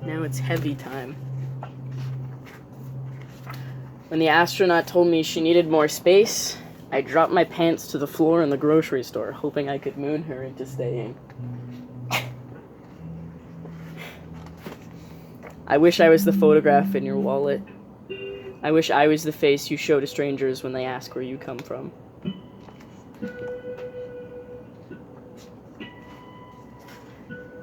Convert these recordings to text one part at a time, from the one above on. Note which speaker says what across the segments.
Speaker 1: Now it's heavy time. When the astronaut told me she needed more space, I dropped my pants to the floor in the grocery store, hoping I could moon her into staying. I wish I was the photograph in your wallet. I wish I was the face you show to strangers when they ask where you come from.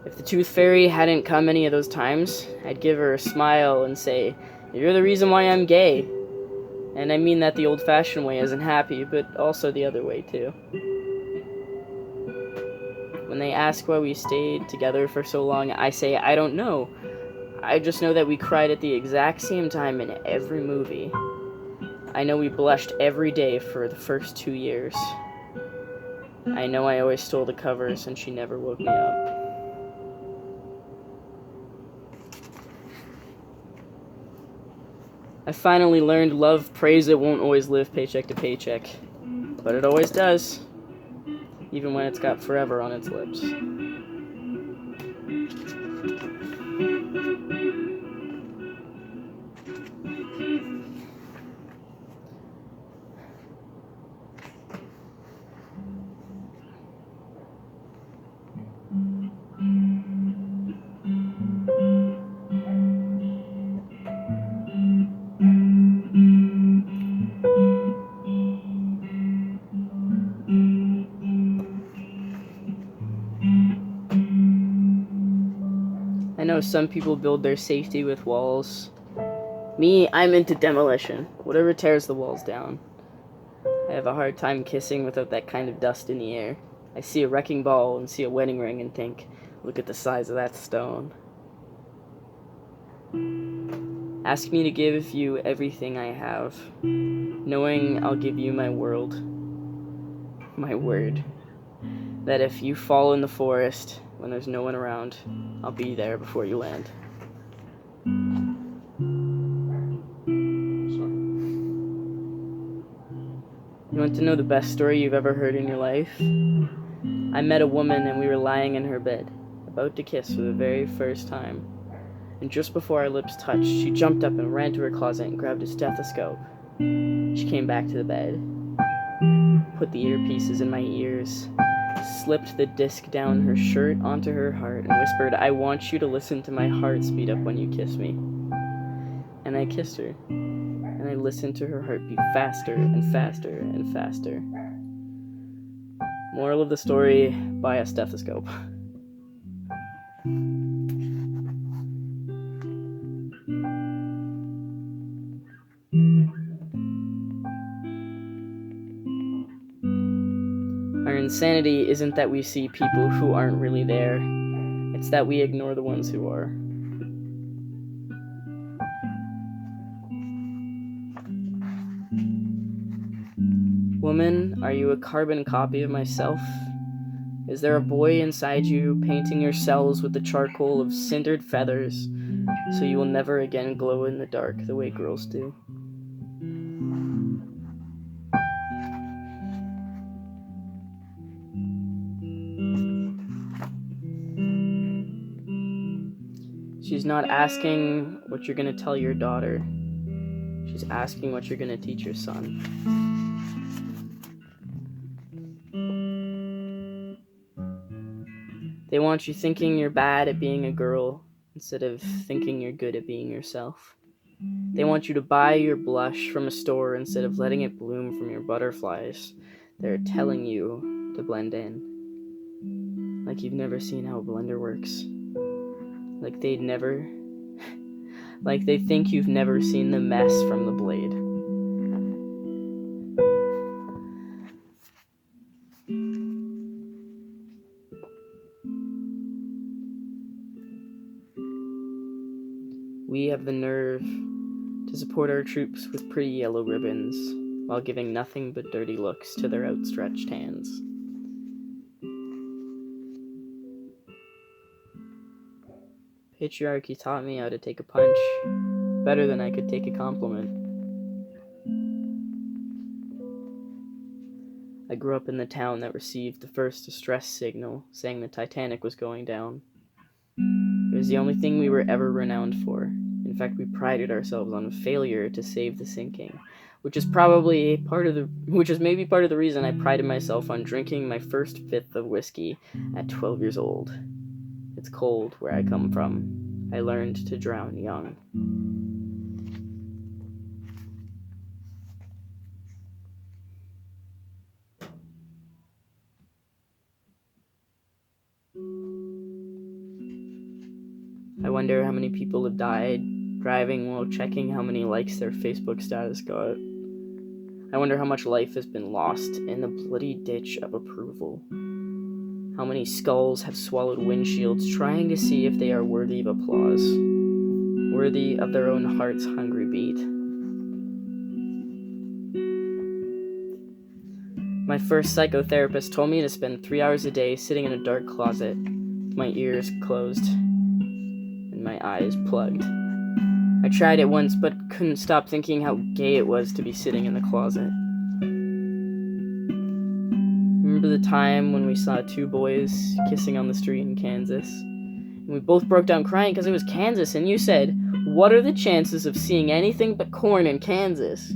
Speaker 1: If the tooth fairy hadn't come any of those times, I'd give her a smile and say, "You're the reason why I'm gay." And I mean that the old-fashioned way isn't happy, but also the other way too. When they ask why we stayed together for so long, I say, I don't know. I just know that we cried at the exact same time in every movie. I know we blushed every day for the first 2 years. I know I always stole the covers and she never woke me up. I finally learned love prays it won't always live paycheck to paycheck, but it always does, even when it's got forever on its lips. I know some people build their safety with walls. Me, I'm into demolition. Whatever tears the walls down. I have a hard time kissing without that kind of dust in the air. I see a wrecking ball and see a wedding ring and think, look at the size of that stone. Ask me to give you everything I have, knowing I'll give you my world, my word, that if you fall in the forest when there's no one around, I'll be there before you land. You want to know the best story you've ever heard in your life? I met a woman and we were lying in her bed, about to kiss for the very first time. And just before our lips touched, she jumped up and ran to her closet and grabbed a stethoscope. She came back to the bed, put the earpieces in my ears, slipped the disc down her shirt onto her heart, and whispered, "I want you to listen to my heart speed up when you kiss me." And I kissed her, and I listened to her heart beat faster and faster and faster. Moral of the story, buy a stethoscope. Our insanity isn't that we see people who aren't really there. It's that we ignore the ones who are. Woman, are you a carbon copy of myself? Is there a boy inside you painting your cells with the charcoal of cindered feathers so you will never again glow in the dark the way girls do? She's not asking what you're going to tell your daughter. She's asking what you're going to teach your son. They want you thinking you're bad at being a girl instead of thinking you're good at being yourself. They want you to buy your blush from a store instead of letting it bloom from your butterflies. They're telling you to blend in. Like you've never seen how a blender works. Like they think you've never seen the mess from the blade. We have the nerve to support our troops with pretty yellow ribbons while giving nothing but dirty looks to their outstretched hands. Patriarchy taught me how to take a punch better than I could take a compliment. I grew up in the town that received the first distress signal saying the Titanic was going down. It was the only thing we were ever renowned for. In fact, we prided ourselves on failure to save the sinking, which is maybe part of the reason I prided myself on drinking my first fifth of whiskey at 12 years old. It's cold where I come from. I learned to drown young. I wonder how many people have died driving while checking how many likes their Facebook status got. I wonder how much life has been lost in the bloody ditch of approval. How many skulls have swallowed windshields trying to see if they are worthy of applause, worthy of their own heart's hungry beat. My first psychotherapist told me to spend 3 hours a day sitting in a dark closet, with my ears closed and my eyes plugged. I tried it once, but couldn't stop thinking how gay it was to be sitting in the closet. Remember the time when we saw two boys kissing on the street in Kansas? And we both broke down crying because it was Kansas, and you said, "What are the chances of seeing anything but corn in Kansas?"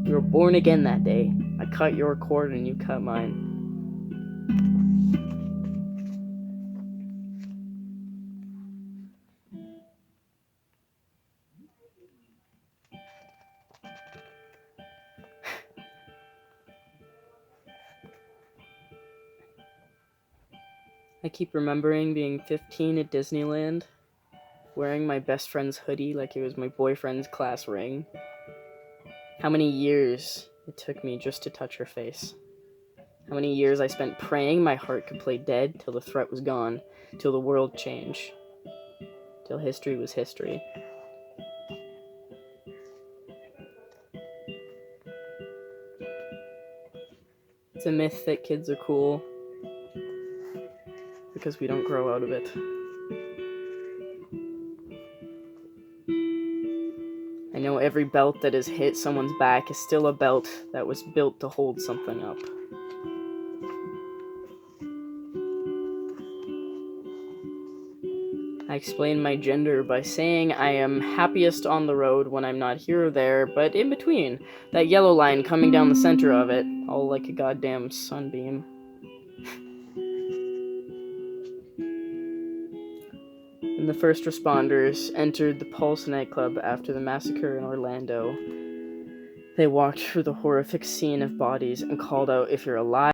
Speaker 1: You were born again that day. I cut your cord and you cut mine. I keep remembering being 15 at Disneyland, wearing my best friend's hoodie like it was my boyfriend's class ring. How many years it took me just to touch her face. How many years I spent praying my heart could play dead till the threat was gone, till the world changed, till history was history. It's a myth that kids are cool because we don't grow out of it. I know every belt that has hit someone's back is still a belt that was built to hold something up. I explain my gender by saying I am happiest on the road when I'm not here or there, but in between, that yellow line coming down the center of it, all like a goddamn sunbeam. When the first responders entered the Pulse nightclub after the massacre in Orlando, they walked through the horrific scene of bodies and called out, "If you're alive,